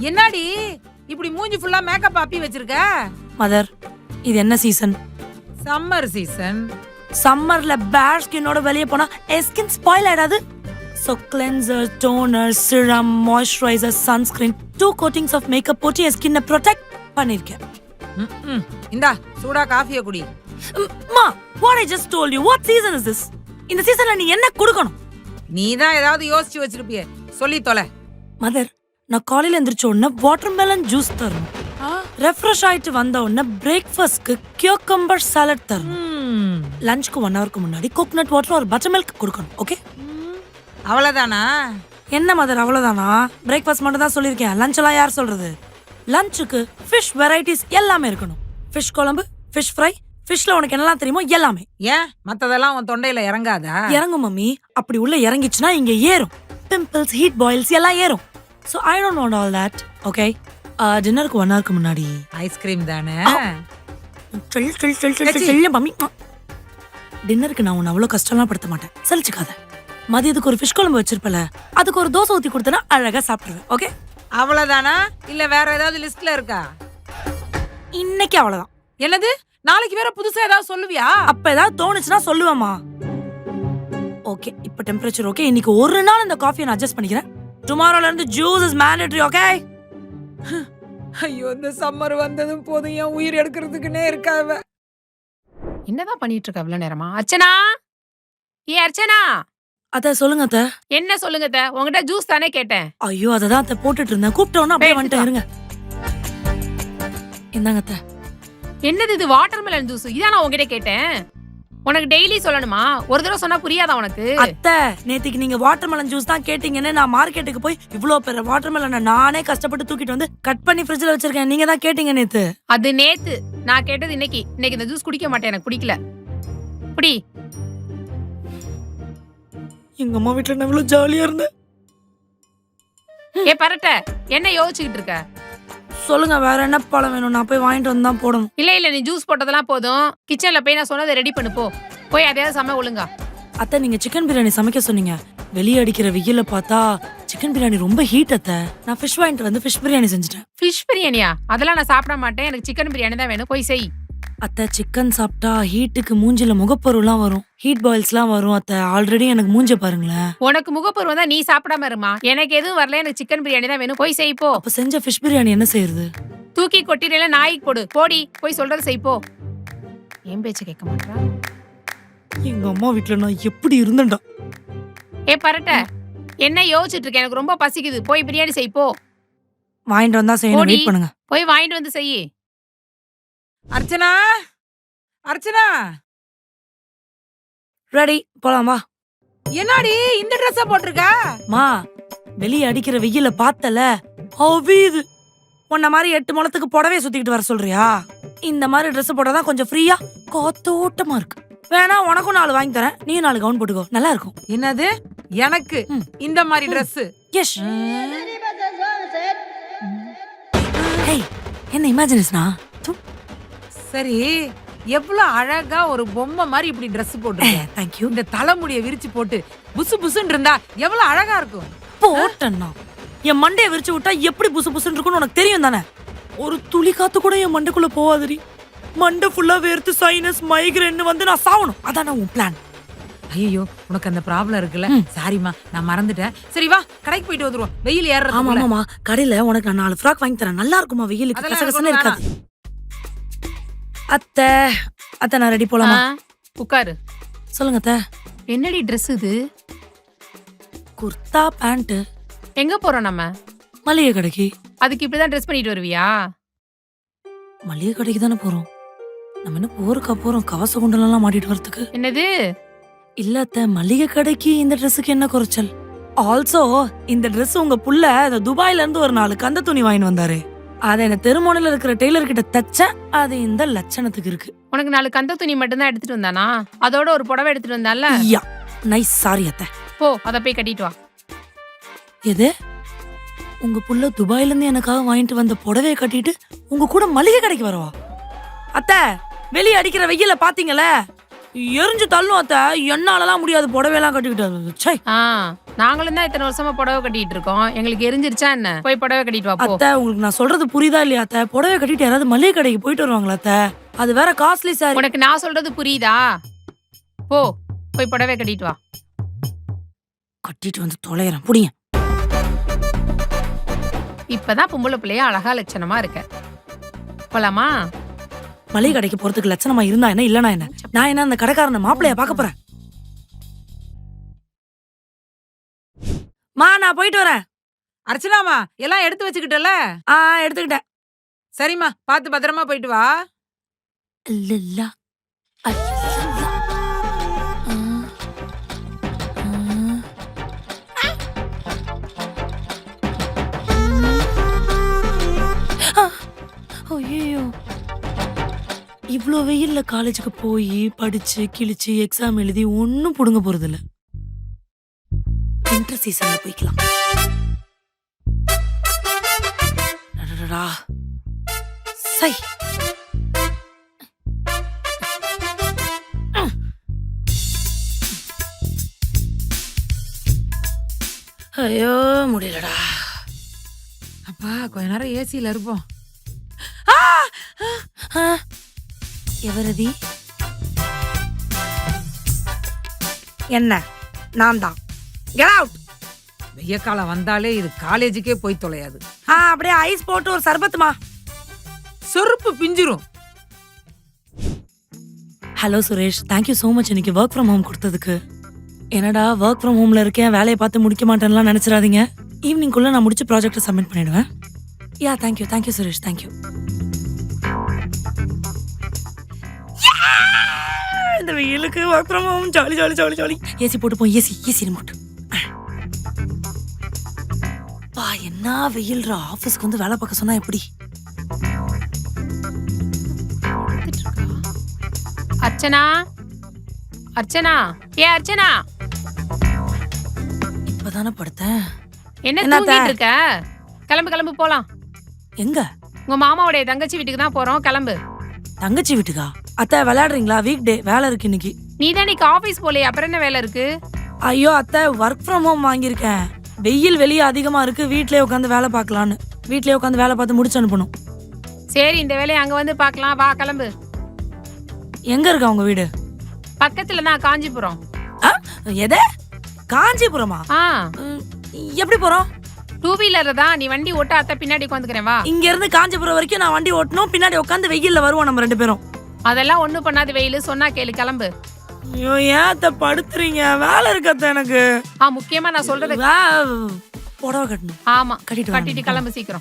என்னடி இப்படி மூஞ்சி ஃபுல்லா மேக்கப் ஆப்பி வச்சிருக்க? மதர், இது என்ன சீசன்? Summer season. சம்மர்ல பேர் ஸ்கின்னோட வெளிய போனா ஸ்கின் ஸ்பாயில் ஆயிடாது. So cleanser, toner, serum, moisturizer, sunscreen, 2 coatings of makeup போட்டு என் ஸ்கின்னை protect பண்ணிருக்கேன். இந்தா சூடா காஃபியை குடி. மா, what I just told you, what season is this? இந்த சீசன்ல நீ என்ன கொடுக்கணும்? நீ தான் ஏதாவது யோசிச்சு வச்சிருப்பியே, சொல்லி தொலை. மதர், நான் காலையில எந்திரிச்ச உடனே வாட்டர்மெலன் ஜூஸ் தரணும். ரெஃப்ரெஷ் ஆயிட்டு வந்த உடனே பிரேக்ஃபாஸ்ட்க்கு கியூக்கம்பர் சாலட் தரணும். லஞ்சுக்கு 1 ஹவருக்கு முன்னாடி கோகனட் வாட்டர் ஒரு பட்டர் மில்க் கொடுக்கணும். ஓகே, அவ்வளவுதானா? என்ன மதர் அவ்வளவுதானா? பிரேக்ஃபாஸ்ட் மட்டும் தான் சொல்லியிருக்கேன். லஞ்ச் எல்லாம் யார் சொல்றது? லஞ்சுக்கு ஃபிஷ் வெரைட்டிஸ் எல்லாமே இருக்கணும். ஃபிஷ் குழம்பு, ஃபிஷ் ஃப்ரை, ஃபிஷ்ல உனக்கு என்னலாம் தெரியுமோ எல்லாமே. ஏன் மத்ததெல்லாம் உன் தொண்டையில இறங்காதா? இறங்கும் மம்மி. அப்படி உள்ள இறங்கிச்சுன்னா இங்க ஏறும். பிம்பிள்ஸ், ஹீட் பாயில்ஸ் எல்லாம் ஏறும். So I don't want all that. Okay. டின்னருக்கு 1 ஹவருக்கு முன்னாடி ஐஸ்கிரீம் தானே? மம்மி, டின்னருக்கு நான் உன்னை அவ்வளவு கஷ்டம்லாம் படுத்த மாட்டேன். சலிச்சுக்காத. மதியத்துக்கு ஒரு ஃபிஷ் குழம்பு வச்சிருப்பல, அதுக்கு ஒரு தோசை ஊத்தி கொடுத்தனா அழகா சாப்பிடுவேன். ஓகே, அவ்வளவுதானா? இல்ல வேற ஏதாவது லிஸ்ட்ல இருக்கா? இன்னைக்கு அவ்வளவுதான். என்னது, நாளைக்கு வேற புதுசா ஏதாவது சொல்லுவியா? அப்ப ஏதாவது தோணுச்சுன்னா சொல்லுவேமா. ஓகே, இப்ப டெம்பரேச்சர் ஓகே. இன்னைக்கு ஒரு நாள் இந்த காஃபியை நான் அட்ஜஸ்ட் பண்ணிக்கிறேன். டுமாரோல இருந்து ஜூஸ் இஸ் மேண்டேட்டரி. ஓகே. ஐயோ, இந்த சம்மர் வந்ததும் போதும் என் உயிர் எடுக்கிறதுக்குன்னே இருக்காவ. என்னதான் பண்ணிட்டு இருக்க இவ்வளவு நேரமா? அர்ச்சனா, அர்ச்சனா. அத்த சொல்லுங்க அத்த. என்ன சொல்லுங்க அத்த? உங்ககிட்ட ஜூஸ் தானே கேட்டேன். ஐயோ, அததான் அத்த போட்டுட்டு இருந்தேன். கூப்பிட்டோன்னா அப்படியே வந்துட்டேன். இருங்க, இந்தாங்க அத்த. என்னது இது? Watermelon juice? இதான் நான் உங்ககிட்ட கேட்டேன். உனக்கு டெய்லி சொல்லணுமா? ஒரு தடவை சொன்னா புரியாதா உனக்கு? அத்த, நேத்துக்கு நீங்க வாட்டர்மெலன் ஜூஸ் தான் கேட்டீங்கன்னு நான் மார்க்கெட்டுக்கு போய் இவ்ளோ பெரிய வாட்டர்மெலனை நானே கஷ்டப்பட்டு தூக்கிட்டு வந்து கட் பண்ணி ஃப்ரிட்ஜ்ல வச்சிருக்கேன். நீங்க தான் கேட்டீங்க நேத்து. அது நேத்து. நான் கேட்டது இன்னைக்கு. இன்னைக்கு இந்த ஜூஸ் குடிக்க மாட்டேன், எனக்கு பிடிக்கல. புடி. எங்க அம்மா வீட்டுல நான் இவ்வளவு ஜாலியா இருந்தேன். பரட்ட, என்ன யோசிச்சுக்கிட்டு இருக்க? சொல்லுங்க, வேற என்ன பழம் வேணும்? நான் போய் வாங்கிட்டு வந்து தான் போடணும். இல்ல நீ ஜூஸ் போட்டதெல்லாம் போதும். கிச்சன்ல போய் நான் சொன்னதை ரெடி பண்ணு போ. போய் அதையாவது சமை ஒழுங்கா. அத்தை, நீங்க சிக்கன் பிரியாணி சமைக்க சொன்னீங்க. வெளியே அடிக்கிற வெயில பார்த்தா சிக்கன் பிரியாணி ரொம்ப ஹீட் அத்தை. நான் ஃபிஷ் வாங்கிட்டு வந்து ஃபிஷ் பிரியாணி செஞ்சுட்டேன். ஃபிஷ் பிரியாணியா? அதெல்லாம் நான் சாப்பிட மாட்டேன். எனக்கு சிக்கன் பிரியாணி தான் வேணும். போய் செய். அத்தை, சிக்கன் சாப்பிட்டா ஹீட்டுக்கு மூஞ்சில முகப்பருவெல்லாம் வரும், ஹீட் பாயில்ஸ்லாம் வரும். அத்தை, ஆல்ரெடி எனக்கு மூஞ்ச பாருங்களேன். உனக்கு முகப்பருவம் தான், நீ சாப்பிடாம இருமா. எனக்கு எதுவும் வரல, எனக்கு சிக்கன் பிரியாணி தான் வேணும். போய் செய் போ. அப்ப செஞ்ச ஃபிஷ் பிரியாணி என்ன செய்யறது? தூக்கி கொட்டிடல, நாய்க்கு போடு. போடி, போய் சொல்றது செய் போ. ஏன் பேச்ச கேட்க மாட்டா? எங்க அம்மா வீட்டுல நான் எப்படி இருந்தேன்டா. பரட்ட, என்ன யோசிச்சுட்டு இருக்க? எனக்கு ரொம்ப பசிக்குது. போய் பிரியாணி செய் போ. வாங்கிட்டு வந்தா செய்யணும். வெயிட் பண்ணுங்க. போய் வாங்கிட்டு வந்து செய். அர்ச்சனா, அர்ச்சனா. ரெடி, போலாமா? என்னடி இந்த ட்ரெஸ்ஸ போட்டிருக்க? மா, வெளியே அடிக்கிற வெயில பார்த்தல, அவிது. உன்ன மாதிரி 8 முழத்துக்கு புடவைய சுத்திக்கிட்டு வர சொல்றியா? இந்த மாதிரி ட்ரெஸ் போட்டாதான் கொஞ்சம் ஃப்ரீயா காத்தோட்டமா இருக்கு. வேணா உனக்கும் 4 வாங்கி தரேன். நீ 4 கவுன் போட்டுக்கோ, நல்லா இருக்கும். என்னது, எனக்கு இந்த மாதிரி ட்ரெஸ்? எஸ். ஹே, என்ன இமேஜினேஷனா? சரி, எவ்வளவு அழகா ஒரு பொம்மை மாதிரி இப்படி ட்ரெஸ் போட்டுருக்க. Thank you. இந்த தலைமுடியை விரிச்சு போட்டு புசு புசுன்னு இருந்தா எவ்வளவு அழகா இருக்கும். போட்டேன்னா என் மண்டையை விரிச்சு விட்டா எப்படி புசு புசுன்னு இருக்கும்னு உனக்கு தெரியும் தானே? ஒரு துளி காத்து கூட என் மண்டைக்குள்ள போவாதடி. மண்டை ஃபுல்லா வேர்த்து சைனஸ் மைக்ரேன் வந்து நான் சாவணும். அதான உன் பிளான்? ஐயோ, உனக்கு அந்த ப்ராப்ளம் இருக்குல்ல? சாரிமா, நான் மறந்துட்டேன். சரி வா, கடைக்கு போயிட்டு வந்துருவோம். வெயில் ஏறுறது. ஆமா ஆமாமா, கடையில உனக்கு நான் 4 ஃப்ராக் வாங்கி தரேன். நல்லா இருக்குமா? வெயிலுக்கு கசகசன்னு இருக்காது. அத்தை, அத்தை நான் ரெடி போலாமா? உட்காரு. சொல்லுங்க அத்தை. என்னடி ட்ரெஸ் இது? குர்தா பேண்ட். எங்க போறோம் நம்ம? மளிகை கடைக்கு. அதுக்கு இப்படிதான் ட்ரெஸ் பண்ணிட்டு வருவியா? மளிகை கடைக்கு தானே போறோம். நம்ம என்ன போருக்கா போறோம் கவச குண்டலெல்லாம் மாட்டிட்டு வரதுக்கு? என்னது? இல்ல அத்தை, மளிகை கடைக்கு இந்த ட்ரெஸ்ஸுக்கு என்ன குறைச்சல்? ஆல்சோ இந்த ட்ரெஸ் உங்க புள்ள துபாயில இருந்து ஒரு 4 கந்த துணி வாங்கிட்டு வந்தாரு. அத என்ன தெருமோனில இருக்கிற டெய்லர் கிட்ட தச்ச. அது இந்த லட்சணத்துக்கு இருக்கு. உனக்கு 4 கந்த துணி மட்டும் தான் எடுத்துட்டு வந்தானா? அதோட ஒரு புடவை எடுத்துட்டு வந்தால? யா, நைஸ். சாரி அத்தை. போ, அத போய் கட்டிட்டு வா. எது? உங்க புள்ள துபாயில இருந்து எனக்காக வாங்கிட்டு வந்த புடவைய கட்டிட்டு உங்க கூட மளிகை கடைக்கு வரவா? அத்தை, வெளியே அடிக்கிற வெயில பாத்தீங்களே, எரிஞ்சு தள்ளும் அத்தை. என்னாலலாம் முடியாது புடவையெல்லாம் கட்டிக்கிட்டு. ச்சை. நாங்களும் தான் இத்தனை வருஷமா புடவை கட்டிட்டு இருக்கோம். எங்களுக்கு எரிஞ்சிருச்சா என்ன? போய் புடவை கட்டிட்டு வா போ. அத்தை உங்களுக்கு நான் சொல்றது புரியுதா இல்லையா அத்தை? புடவை கட்டிட்டு யாராவது மளிகை கடைக்கு போயிட்டு வருவாங்களா அத்தை? அது வேற காஸ்ட்லி சாரி. உனக்கு நான் சொல்றது புரியுதா? போ போய் புடவை கட்டிட்டு வா. கட்டிட்டு வந்து தொலைகிறேன் புடிங்க. இப்பதான் பொம்பளை பிள்ளைய அழகா லட்சணமா இருக்க. போலாமா? மளிகை கடைக்கு போறதுக்கு லட்சணமா இருந்தா என்ன இல்லனா என்ன? நான் என்ன அந்த கடைக்காரன மாப்பிளைய பார்க்க போறேன்? மா நான் போயிட்டு வரேன். அர்ச்சனாமா எல்லாம் எடுத்து வச்சுக்கிட்டல? எடுத்துக்கிட்டேன். சரிம்மா பார்த்து பத்திரமா போயிட்டு வா. இல்ல ஐயோ, இவ்ளோ வெயில்ல காலேஜுக்கு போய் படிச்சு கிழிச்சு எக்ஸாம் எழுதி ஒன்னும் புடுங்க போறது இல்ல. வின்டர் சீசன்ல போய்க்கலாம். அடடடா. சை. ஐயோ முடியலடா. அப்பா கொஞ்ச நேரம் ஏசியில இருப்போம். எவரதி? என்ன? நான் தான். Get out. வெய்ய காலம் வந்தாலே இது காலேஜுக்கே போய் தொலையாது. அப்படியே ஐஸ் போட்டு ஒரு சர்பத்துமா. சொருப்பு பிஞ்சிரும். Hello Suresh, thank you so much இன்னைக்கு ஒர்க் ஃப்ரம் ஹோம் கொடுத்ததுக்கு. என்னடா ஒர்க் ஃப்ரம் ஹோம்ல இருக்கேன், வேலையை பார்த்து முடிக்க மாட்டேன்லாம் நினைச்சிடாதீங்க. ஈவினிங்குள்ள நான் முடிச்சு ப்ராஜெக்டை சப்மிட் பண்ணிடுவேன். Yeah thank you Suresh, thank you. இந்த வெயிலுக்கு work from home jolly jolly jolly jolly. AC போட்டு போய் ஏசி ரிமோட். பா என்ன வெயில்ரா, ஆபீஸ்க்கு வந்து வேலை பார்க்க சொன்னா எப்படி? அர்ச்சனா அர்ச்சனா அர்ச்சனா இப்பதானே படுத்தேன். என்ன என்ன தூங்கிட்டு இருக்க? கிளம்பு போலாம். எங்க? உங்க மாமாவுடைய தங்கச்சி வீட்டுக்கு தான் போறோம், கிளம்பு. தங்கச்சி வீட்டுக்கா? அத்தை விளையாடுறீங்களா? வீக் டே, வேலை இருக்கு இன்னைக்கு. நீ தான் இன்னைக்கு ஆபீஸ் போலையே, அப்புறம் என்ன வேலை இருக்கு? ஐயோ அத்தை, ஒர்க் ஃப்ரம் ஹோம் வாங்கியிருக்கேன். வெயில் வெளியே அதிகமா இருக்கு, வீட்லயே உட்காந்து வேலை பார்க்கலான்னு. வீட்லயே உட்காந்து வேலை பார்த்து முடிச்சு அனுப்பணும். சரி, இந்த வேலையை அங்க வந்து பார்க்கலாம், வா கிளம்பு. எங்க இருக்கா உங்க வீடு? பக்கத்துல தான், காஞ்சிபுரம். எது? காஞ்சிபுரமா? எப்படி போறோம்? 2 வீலர் தான், நீ வண்டி ஓட்ட, அத்தை பின்னாடி உட்காந்துக்கிறேன் வா. இங்க இருந்து காஞ்சிபுரம் வரைக்கும் நான் வண்டி ஓட்டணும், பின்னாடி உட்காந்து வெயில்ல வருவோம் நம்ம 2 பேரும். அதெல்லாம் ஒண்ணும் பண்ணாத, வெயில் சொன்னா கேளு, கிளம்பு. ஐயோ ஏன் அத்தை படுத்துறீங்க? வேலை இருக்கு அத்தை எனக்கு. முக்கியமா நான் சொல்றது புடவை கட்டணும். ஆமா, கட்டிட்டு கிளம்பு சீக்கிரம்.